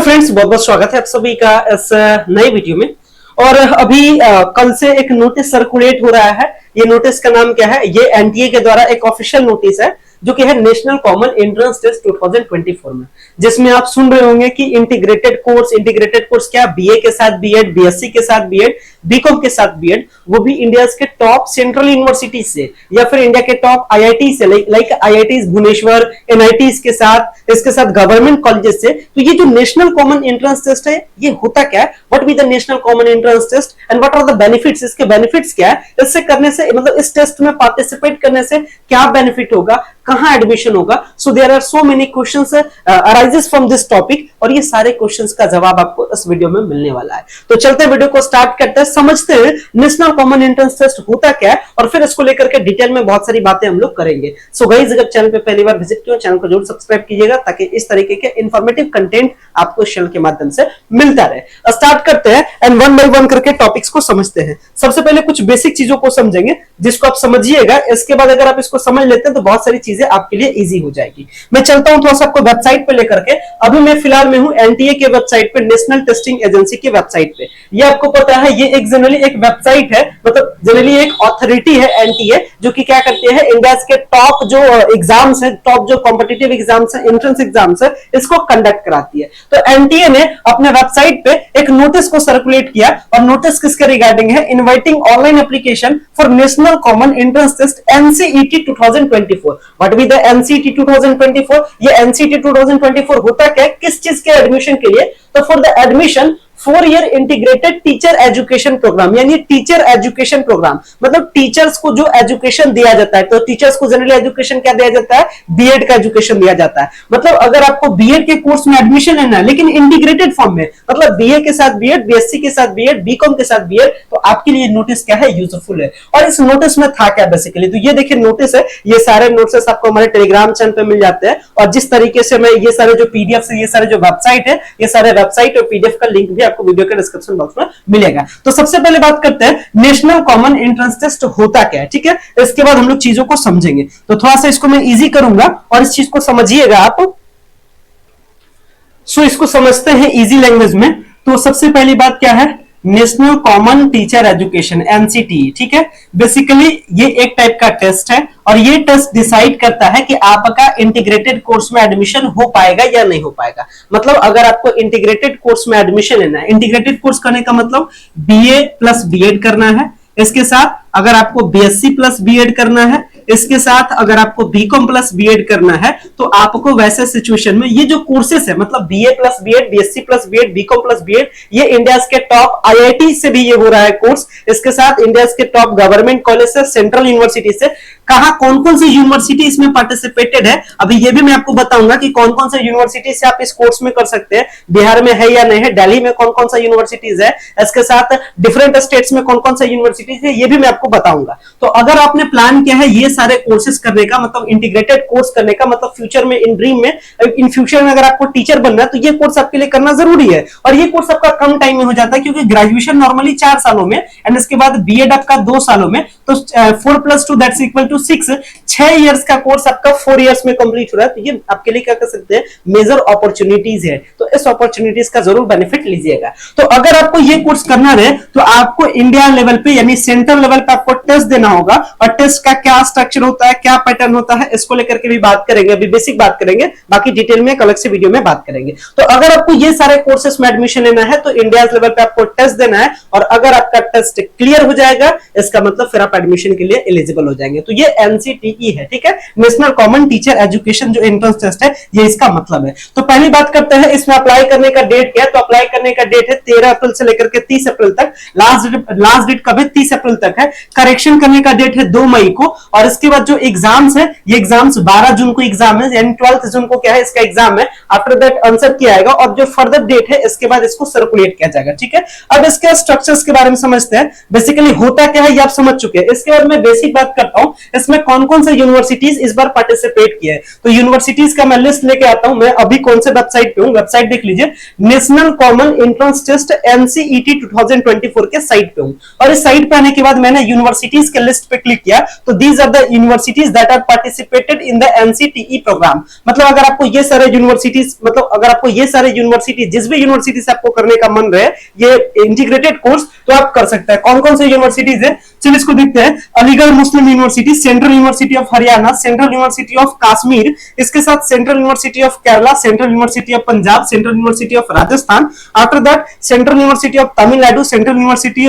Friends, बहुत बहुत स्वागत है आप सभी का इस नए वीडियो में। और अभी कल से एक नोटिस सर्कुलेट हो रहा है। ये नोटिस का नाम क्या है? ये एनटीए के द्वारा एक ऑफिशियल नोटिस है जो कि है नेशनल कॉमन एंट्रेंस टेस्ट 2024 में, जिसमें आप सुन रहे होंगे कि इंटीग्रेटेड कोर्स क्या? बीए के साथ बीएड, बीएससी के साथ बीएड, बीकॉम के साथ बीएड, वो भी इंडिया के टॉप सेंट्रल यूनिवर्सिटी से या फिर इंडिया के टॉप आईआईटी से, लाइक आईआईटी भुवनेश्वर, एनआईटी के साथ, इसके साथ गवर्नमेंट कॉलेजेस से। तो ये जो नेशनल कॉमन एंट्रेंस टेस्ट है, ये होता क्या है? What be the national common entrance test and what are the benefits? इसके बेनिफिट्स क्या है? इससे करने से, मतलब इस टेस्ट में पार्टिसिपेट करने से क्या बेनिफिट होगा, कहां एडमिशन होगा? So there are so many questions arises from this topic, और ये सारे क्वेश्चंस का जवाब आपको इस वीडियो में मिलने वाला है। तो चलते वीडियो को स्टार्ट करते हैं, समझते हैं नेशनल कॉमन एंट्रेंस टेस्ट होता क्या है, और फिर इसको लेकर के डिटेल में बहुत सारी बातें हम लोग करेंगे। सो गाइस, अगर चैनल पे पहली बार विजिट किया, चैनल को जरूर सब्सक्राइब कीजिएगा ताकि इस तरीके के इंफॉर्मेटिव कंटेंट आपको इस चैनल के माध्यम से मिलता रहे। स्टार्ट करते हैं एंड वन बाय वन करके टॉपिक्स को समझते हैं। सबसे पहले कुछ बेसिक चीजों को समझेंगे जिसको आप समझिएगा। इसके बाद अगर आप इसको समझ लेते हैं तो बहुत सारी चीजें आपके लिए इजी हो जाएगी। मैं चलता हूं थोड़ा सा आपको वेबसाइट पे लेकर के। अभी मैं फिलहाल में हूं एनटीए के वेबसाइट पे, नेशनल टेस्टिंग एजेंसी की वेबसाइट पे। ये आपको पता है, ये एक जनरली एक वेबसाइट है, मतलब जनरली एक ऑथोरिटी है एनटीए, जो कि क्या करती है, इंडिया के टॉप जो एग्जाम्स है, टॉप जो कॉम्पिटिटिव एग्जाम्स है, एंट्रेंस एग्जाम्स है, इसको कंडक्ट कराती है। तो एनटीए ने अपने वेबसाइट पे एक नोटिस को सर्कुलेट किया, और नोटिस किसके रिगार्डिंग है? Inviting online application for national common entrance test NCET 2024। What be the NCET 2024? ये एनसीईटी 2024 होता क्या है, किस चीज के एडमिशन के लिए? तो for the admission 4 year integrated teacher education program, यानी टीचर एजुकेशन प्रोग्राम, मतलब टीचर्स को जो एजुकेशन दिया जाता है। तो टीचर्स को जनरली एजुकेशन क्या दिया जाता है? बीएड का एजुकेशन दिया जाता है। मतलब अगर आपको बीएड के कोर्स में एडमिशन लेना है, लेकिन इंटीग्रेटेड फॉर्म में, मतलब बीए के साथ बीएड, बीएससी के साथ बीएड, बीकॉम के साथ बीएड, तो आपके लिए नोटिस क्या है? यूजफुल है। और इस नोटिस में था क्या बेसिकली? तो ये देखिए नोटिस है, ये सारे नोटिस आपको हमारे टेलीग्राम चैनल पे मिल जाते हैं। और जिस तरीके से मैं ये सारे जो पीडीएफ, ये सारे जो वेबसाइट है, ये सारे वेबसाइट और पीडीएफ का लिंक भी आपको वीडियो के डिस्क्रिप्शन बॉक्स में मिलेगा। तो सबसे पहले बात करते हैं नेशनल कॉमन एंट्रेंस टेस्ट होता क्या है, ठीक है? इसके बाद हम लोग चीजों को समझेंगे। तो थोड़ा सा इसको मैं इजी करूंगा और इस चीज को समझिएगा आप। सो इसको समझते हैं इजी लैंग्वेज में। तो सबसे पहली बात क्या है? National common teacher education, NCT, ठीक है? बेसिकली ये एक टाइप का टेस्ट है, और ये टेस्ट डिसाइड करता है कि आपका इंटीग्रेटेड कोर्स में एडमिशन हो पाएगा या नहीं हो पाएगा। मतलब अगर आपको इंटीग्रेटेड कोर्स में एडमिशन लेना है, इंटीग्रेटेड कोर्स करने का मतलब बीए प्लस बीएड करना है, इसके साथ अगर आपको बीएससी प्लस बीएड करना है, इसके साथ अगर आपको बीकॉम प्लस बीएड करना है, तो आपको वैसे सिचुएशन में ये जो कोर्सेस है, मतलब BA plus BEd, BSc plus BEd, BCom plus BEd, ये इंडिया के टॉप आईआईटी से भी ये हो रहा है कोर्स। इसके साथ इंडिया के टॉप गवर्नमेंट कॉलेज से, सेंट्रल यूनिवर्सिटी से। कहा कौन कौन सी यूनिवर्सिटी इसमें पार्टिसिपेटेड है, अभी ये भी मैं आपको बताऊंगा कि कौन कौन से यूनिवर्सिटी से आप इस कोर्स में कर सकते हैं। बिहार में है या नहीं है, दिल्ली में कौन कौन सा यूनिवर्सिटीज है, इसके साथ डिफरेंट स्टेट्स में कौन कौन सा यूनिवर्सिटीज है, ये भी मैं आपको बताऊंगा। तो अगर आपने प्लान किया है ये सारे कोर्सेज करने का, मतलब इंटीग्रेटेड कोर्स करने का, मतलब फ्यूचर में, इन ड्रीम में, इन फ्यूचर में अगर आपको टीचर बनना है, तो ये कोर्स आपके लिए करना जरूरी है। और ये कोर्स आपका कम टाइम में हो जाता है, क्योंकि ग्रेजुएशन नॉर्मली 4 सालों में, एंड इसके बाद बीएड आपका 2 सालों में, तो 4 + 2 दैट्स इक्वल टू 6, 6 इयर्स का कोर्स आपका 4 इयर्स में कंप्लीट हो रहा है। तो ये आपके लिए क्या कर सकते हैं? मेजर अपॉर्चुनिटीज है। तो इस अपॉर्चुनिटीज का जरूर बेनिफिट लीजिएगा। तो अगर आपको ये कोर्स करना है, तो आपको इंडिया लेवल पे, यानी सेंट्रल लेवल पे आपको टेस्ट देना होगा। और टेस्ट का क्या स्ट्रक्चर होता है, क्या पैटर्न होता है, इसको लेकर के भी बात करेंगे। अभी बेसिक बात करेंगे, बाकी डिटेल में एक अलग से वीडियो में बात करेंगे। तो अगर आपको ये सारे कोर्सेस में एडमिशन लेना है, तो इंडिया लेवल पे आपको टेस्ट देना है, और अगर आपका टेस्ट क्लियर हो जाएगा, इसका मतलब फिर आप एडमिशन के लिए एलिजिबल हो जाएंगे। तो ये एनसीटीई है, ठीक है? नेशनल कॉमन टीचर एजुकेशन जो एंट्रेंस टेस्ट है, ये इसका मतलब है। तो पहली बात करते हैं, इसमें अप्लाई करने का डेट क्या है? तो अप्लाई करने का डेट है 13 अप्रैल से लेकर के 30 अप्रैल तक। लास्ट डेट कब है? 30 अप्रैल तक है। करेक्शन करने का डेट है 2 मई को। और इसके बाद जो एग्जाम्स है, ये एग्जाम्स 12 जून को एग्जाम है, यानी 12 जून को क्या है? इसका एग्जाम है। आफ्टर दैट आंसर किया जाएगा, और जो फर्दर डेट है, इसके बाद इसको सर्कुलेट किया जाएगा, ठीक है? अब इसके स्ट्रक्चर्स के बारे में समझते हैं। बेसिकली होता क्या है ये आप समझ चुके हैं। इसके बाद मैं बेसिक बात करता हूं। इसमें कौन कौन से यूनिवर्सिटीज इस बार पार्टिसिपेट किए हैं। तो यूनिवर्सिटीज का मैं लिस्ट लेके आता हूं। मैं अभी कौन से वेबसाइट पे हूं, वेबसाइट देख लीजिए, national common entrance test NCET 2024 के साइट पे हूं। और इस साइट पे आने के बाद मैंने यूनिवर्सिटीज के लिस्ट पे क्लिक किया, तो these are the universities that are participated in the NCTE program. मतलब अगर आपको ये सारे यूनिवर्सिटीज, मतलब अगर आपको ये सारे यूनिवर्सिटी, जिस भी यूनिवर्सिटी से आपको करने का मन रहे ये इंटीग्रेटेड कोर्स, तो आप कर सकते हैं। कौन कौन से यूनिवर्सिटीज है, चलिए इसको देखते हैं। Aligarh Muslim university, central university of Haryana, central university of Kashmir, इसके साथ central university of Kerala, central university of Punjab, central university of Rajasthan, after that central university of Tamil Nadu, central university,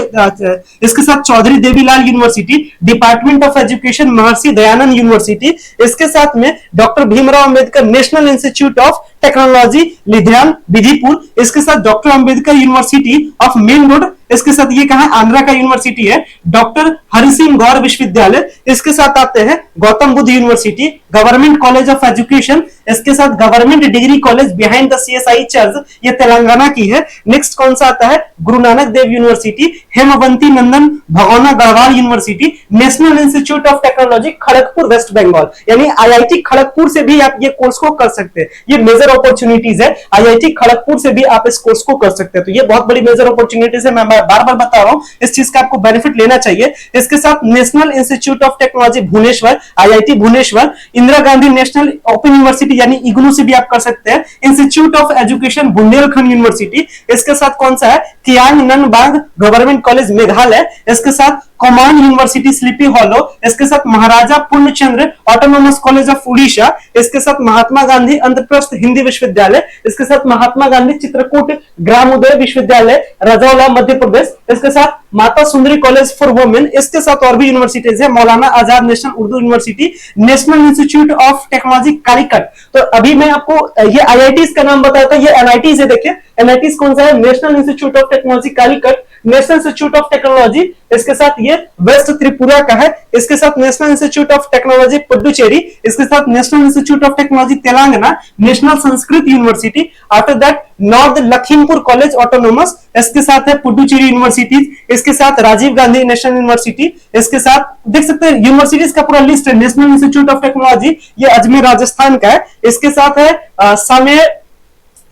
इसके साथ Chaudhary Devilal university, department of education Maharshi Dayanand university, इसके साथ में doctor Bhimrao Ambedkar national institute of technology लिधियान विधिपुर, इसके साथ doctor Ambedkar university of main road, इसके साथ ये कहां, आंध्रा का यूनिवर्सिटी है, डॉक्टर हरि सिंह गौर विश्वविद्यालय, इसके साथ आते हैं Gautam Buddha university, government college of education, इसके साथ government degree college behind the CSI church, ये तेलंगाना की है। नेक्स्ट कौन सा आता है, Guru Nanak Dev university, Hemvati Nandan Bahuguna Garhwal university, national institute of technology Kharagpur West Bengal, यानी आईआईटी खड़गपुर से भी आप ये कोर्स को कर सकते हैं। ये मेजर अपॉर्चुनिटीज है, आईआईटी खड़गपुर से भी आप इस कोर्स को कर सकते हैं। तो ये बहुत बड़ी मेजर अपॉर्चुनिटीज है, मैं बार बार बता रहा हूं, इस चीज का आपको बेनिफिट लेना चाहिए। इसके साथ national institute of technology Bhubaneswar, IIT Bhubaneswar, Indira Gandhi national open university यानी इग्नू से भी आप कर सकते हैं, institute of education Bundelkhand university, इसके साथ कौन सा है, कियांग ननबाग गवर्नमेंट कॉलेज मेघालय, इसके साथ कमान यूनिवर्सिटी स्लीपी हॉलो, इसके साथ Maharaja Purnachandra autonomous college of Orissa, इसके साथ महात्मा गांधी इंद्रप्रस्थ हिंदी विश्वविद्यालय, इसके साथ महात्मा गांधी चित्रकूट ग्रामोदय विश्वविद्यालय रजौला मध्य प्रदेश, इसके साथ Mata Sundari college for women, इसके साथ और भी यूनिवर्सिटीज है, Maulana Azad national Urdu university, national institute of technology Calicut. तो अभी मैं आपको ये आईआईटीज का नाम बताया था, ये एनआईटीज है। देखिए एनआईटीज कौन सा है, national institute of technology Calicut, national institute of technology, इसके साथ ये वेस्ट त्रिपुरा का है, इसके साथ national institute of technology Puducherry, इसके साथ national institute of technology Telangana, national Sanskrit university, after that north Lakhimpur college autonomous, इसके साथ है पुडुचेरी यूनिवर्सिटी, इसके साथ राजीव गांधी नेशनल यूनिवर्सिटी, इसके साथ देख सकते हैं यूनिवर्सिटीज का पूरा लिस्ट है। नेशनल इंस्टीट्यूट ऑफ टेक्नोलॉजी ये अजमेर राजस्थान का है, इसके साथ है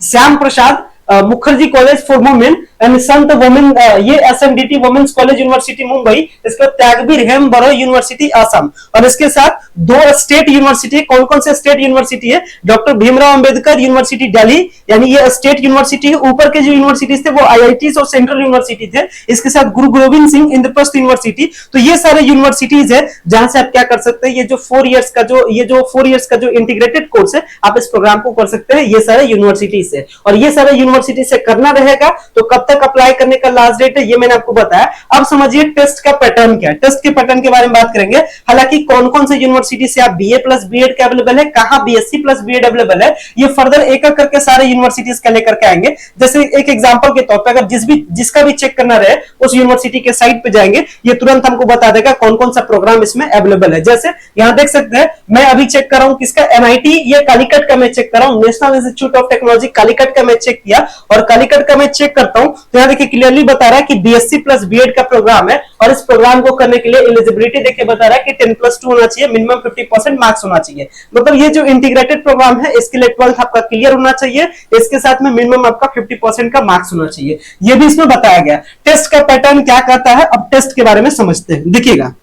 Shyam Prasad Mukherjee college for women and संत वुमेन, ये SNDT women's college university Mumbai, इसके त्यागबीर हेमबरो यूनिवर्सिटी आसाम, और इसके साथ दो स्टेट यूनिवर्सिटी। कौन कौन से स्टेट यूनिवर्सिटी है, डॉक्टर भीमराव अंबेडकर यूनिवर्सिटी दिल्ली, यानी ये स्टेट यूनिवर्सिटी है। ऊपर के जो यूनिवर्सिटीज थे वो आईआईटीज और सेंट्रल यूनिवर्सिटी थे, इसके साथ गुरु गोविंद सिंह इंद्रप्रस्थ यूनिवर्सिटी। तो ये सारे यूनिवर्सिटीज है जहां से आप क्या कर सकते हैं, ये जो 4 इयर्स का जो इंटीग्रेटेड कोर्स है आप इस प्रोग्राम को कर सकते हैं, ये सारे यूनिवर्सिटीज है। और ये सारे यूनिवर्सिटी से करना रहेगा, तो कब तक अप्लाई करने का लास्ट डेट है ये मैंने आपको बताया। अब समझिए टेस्ट का पैटर्न क्या है, टेस्ट के पैटर्न के बारे में बात करेंगे। हालांकि कौन कौन से यूनिवर्सिटी से आप बीए प्लस बीएड का अवेलेबल है, कहां बीएससी प्लस बीएड अवेलेबल है, ये फर्दर एक एक करके सारे यूनिवर्सिटीज का लेकर के आएंगे। जैसे एक एग्जांपल के तौर पे अगर जिसका भी चेक करना रहे उस यूनिवर्सिटी के साइट पे जाएंगे, ये तुरंत हमको बता देगा कौन कौन सा प्रोग्राम इसमें अवेलेबल है। जैसे यहां देख सकते हैं, मैं अभी चेक कर रहा हूं किसका, एनआईटी ये कालीकट का मैं चेक कर रहा हूं, national institute of technology Calicut का मैं चेक किया, और कालीकट का मैं चेक करता हूं तो यहां देखिए क्लियरली बता रहा है कि बीएससी प्लस बीएड का प्रोग्राम है, और इस प्रोग्राम को करने के लिए एलिजिबिलिटी देखिए बता रहा है कि 10+2 होना चाहिए, मिनिमम 50% मार्क्स होना चाहिए। मतलब ये जो इंटीग्रेटेड प्रोग्राम है इसके लिए 12th आपका क्लियर होना चाहिए, इसके साथ में मिनिमम आपका 50% का मार्क्स होना चाहिए, ये भी इसमें बताया गया। टेस्ट का पैटर्न क्या कहता है, अब टेस्ट के बारे में समझते हैं, देखिएगा।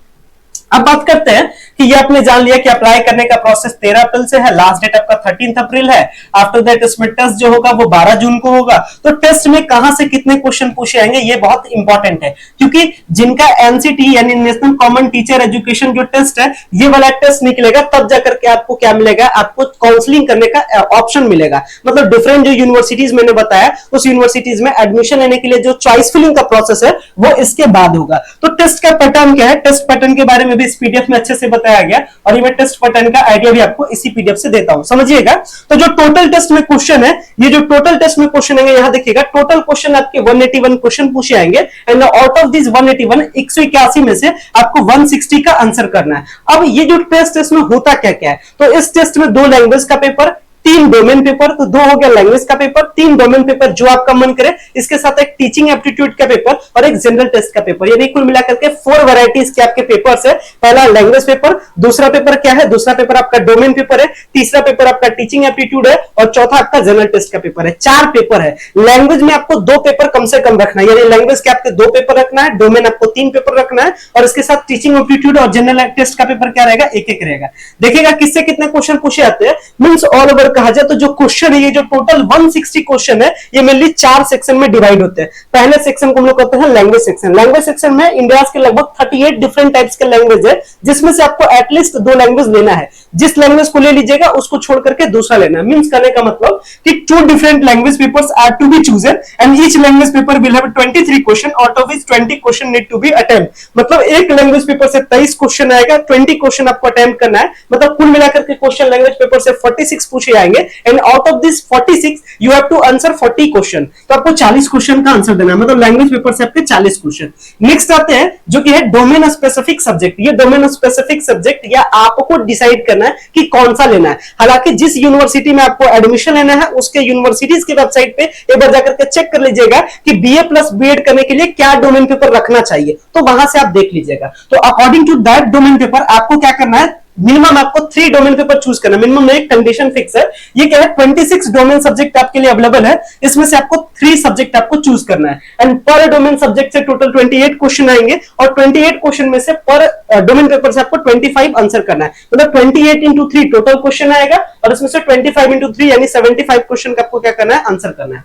अब बात करते हैं कि ये आपने जान लिया कि अप्लाई करने का प्रोसेस 13 अप्रैल से है, लास्ट डेट आपका 13 अप्रैल है। आफ्टर दैट इसमें टेस्ट जो होगा वो 12 जून को होगा। तो टेस्ट में कहां से कितने क्वेश्चन पूछे जाएंगे ये बहुत इंपॉर्टेंट है, क्योंकि जिनका एनसीटी यानी नेशनल कॉमन टीचर एजुकेशन जो टेस्ट है, ये वाला टेस्ट निकलेगा तब जाकर के आपको क्या मिलेगा, आपको काउंसलिंग करने का ऑप्शन मिलेगा। मतलब डिफरेंट जो यूनिवर्सिटीज मैंने बताया उस यूनिवर्सिटीज में एडमिशन लेने के लिए जो चॉइस फिलिंग का प्रोसेस है वो इसके बाद होगा। तो टेस्ट का पैटर्न क्या है, टेस्ट पैटर्न के बारे में इस पीडीएफ में अच्छे से बताया गया, और ये मैं टेस्ट पैटर्न का आइडिया भी आपको इसी पीडीएफ से देता हूं, समझिएगा। तो जो टोटल टेस्ट में क्वेश्चन है, ये जो टोटल टेस्ट में क्वेश्चन है यहां देखिएगा, टोटल क्वेश्चन आपके 181 क्वेश्चन पूछे जाएंगे, एंड आउट ऑफ दिस 181 181 में से आपको 160 का आंसर करना है। अब ये जो टेस्ट इसमें होता क्या क्या है, तो इस टेस्ट में 2 लैंग्वेज का पेपर, तीन डोमेन पेपर, तो दो हो गया लैंग्वेज का पेपर, तीन डोमेन पेपर जो आपका मन करे, इसके साथ एक टीचिंग एप्टीट्यूड का पेपर और एक जनरल टेस्ट का पेपर, यानी कुल मिलाकर के 4 वैरायटीज के आपके पेपर्स है। पहला लैंग्वेज पेपर, दूसरा पेपर क्या है, दूसरा पेपर आपका डोमेन पेपर है, तीसरा पेपर आपका टीचिंग एप्टीट्यूड है और चौथा आपका जनरल टेस्ट का पेपर है। 4 पेपर है। लैंग्वेज में आपको 2 पेपर कम से कम रखना है, यानी लैंग्वेज के आपके 2 पेपर रखना है, डोमेन आपको 3 पेपर रखना है और इसके साथ टीचिंग एप्टीट्यूड और जनरल टेस्ट का पेपर क्या रहेगा, एक एक रहेगा। देखिएगा किससे कितने क्वेश्चन पूछे जाते हैं, मींस ऑल ओवर कहा जाए तो जो क्वेश्चन है, ये जो टोटल 160 क्वेश्चन है, ये मेनली 4 सेक्शन में डिवाइड होते हैं। पहले सेक्शन को हम लोग कहते हैं लैंग्वेज सेक्शन। लैंग्वेज सेक्शन में इंडिया के लगभग 38 डिफरेंट टाइप्स के लैंग्वेज है, जिसमें से आपको एटलीस्ट 2 लैंग्वेज लेना है। जिस लैंग्वेज को ले लीजिएगा उसको छोड़ करके दूसरा लेना है। मींस करने का मतलब कि 2 different language papers are to be chosen and each language paper will have 23 question, out of which 20 question need to be attempt. मतलब एक लैंग्वेज पेपर से 23 क्वेश्चन आएगा, 20 क्वेश्चन आपको अटेम्प्ट करना है। मतलब कुल मिलाकर के क्वेश्चन लैंग्वेज पेपर से 46 पूछे जाएंगे and out of this 46 you have to answer 40 question. तो आपको 40 क्वेश्चन का आंसर देना है, मतलब लैंग्वेज पेपर से आपके 40 क्वेश्चन। नेक्स्ट आते हैं जो कि है डोमेन स्पेसिफिक सब्जेक्ट। ये डोमेन स्पेसिफिक सब्जेक्ट या आपको डिसाइड करना है कि कौन सा लेना है। हालांकि जिस यूनिवर्सिटी में आपको एडमिशन लेना है उसके यूनिवर्सिटीज की वेबसाइट पे एक बार जाकर के चेक कर लीजिएगा कि बीए प्लस बीएड करने के लिए क्या डोमेन पेपर रखना चाहिए, तो वहां से आप देख लीजिएगा। तो according to that domain paper आपको क्या करना है, मिनिमम आपको 3 डोमेन पेपर चूज करना। मिनिमम में एक कंडीशन फिक्स है, ये क्या है 26 डोमेन सब्जेक्ट आपके लिए अवेलेबल है, इसमें से आपको 3 सब्जेक्ट आपको चूज करना है एंड पर डोमेन सब्जेक्ट से टोटल 28 क्वेश्चन आएंगे और 28 क्वेश्चन में से पर डोमेन पेपर से आपको 25 आंसर करना है। मतलब 28 इंटू 3 टोटल क्वेश्चन आएगा और इसमें से 25 इंटू 3 यानी 75 क्वेश्चन का आपको क्या करना है, आंसर करना है।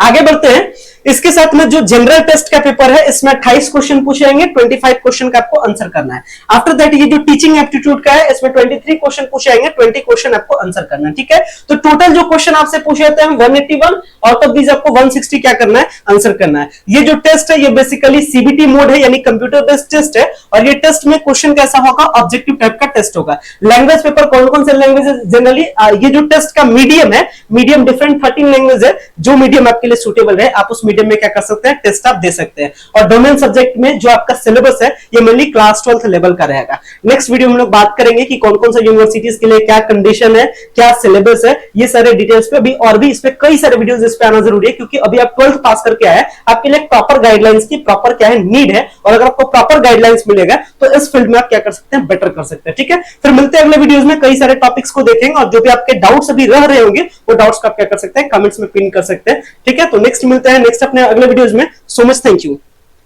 आगे बढ़ते हैं। इसके साथ में जो जनरल टेस्ट का पेपर है इसमें 28 क्वेश्चन पूछे जाएंगे, 25 क्वेश्चन का आपको आंसर करना है। आफ्टर दैट ये जो टीचिंग एप्टीट्यूड का है इसमें 23 क्वेश्चन पूछे जाएंगे, 20 क्वेश्चन आपको आंसर करना है। ठीक है, तो टोटल जो क्वेश्चन आपसे पूछे जाते हैं 181, आउट ऑफ दीज आपको 160 क्या करना है, आंसर करना है। ये जो टेस्ट है ये बेसिकली सीबीटी मोड है, यानी कंप्यूटर बेस्ड टेस्ट है और ये टेस्ट में क्वेश्चन कैसा होगा, ऑब्जेक्टिव टाइप का टेस्ट होगा। लैंग्वेज पेपर कौन कौन से लैंग्वेज जनरली, ये जो टेस्ट का मीडियम है, मीडियम डिफरेंट 13 लैंग्वेज है, जो मीडियम आपके लिए सुटेबल है आप उस मीडियम में क्या कर सकते हैं, टेस्ट आप दे सकते हैं। और डोमेन सब्जेक्ट में जो आपका सिलेबस है ये मेनली क्लास 12th लेवल का रहेगा। नेक्स्ट वीडियो में हम लोग बात करेंगे कि कौन कौन सा यूनिवर्सिटीज के लिए क्या कंडीशन है, क्या सिलेबस है, ये सारे डिटेल्स पे। अभी और भी इस पे कई सारे वीडियोस इस पे आना जरूरी है, क्योंकि अभी आप 12th पास करके आए, आपके लिए प्रॉपर गाइडलाइंस की प्रॉपर क्या है, नीड है। और अगर आपको प्रॉपर गाइडलाइंस मिलेगा तो इस फील्ड में आप क्या कर सकते हैं, बेटर कर सकते हैं। ठीक है, फिर मिलते हैं अगले वीडियोस में, कई सारे टॉपिक्स को देखेंगे और जो भी आपके डाउट्स अभी रह रहे होंगे वो डाउट्स को आप क्या कर सकते हैं, कमेंट्स में पिन कर सकते हैं। ठीक है, तो नेक्स्ट मिलते हैं नेक्स्ट अपने अगले वीडियोस में। So much thank you.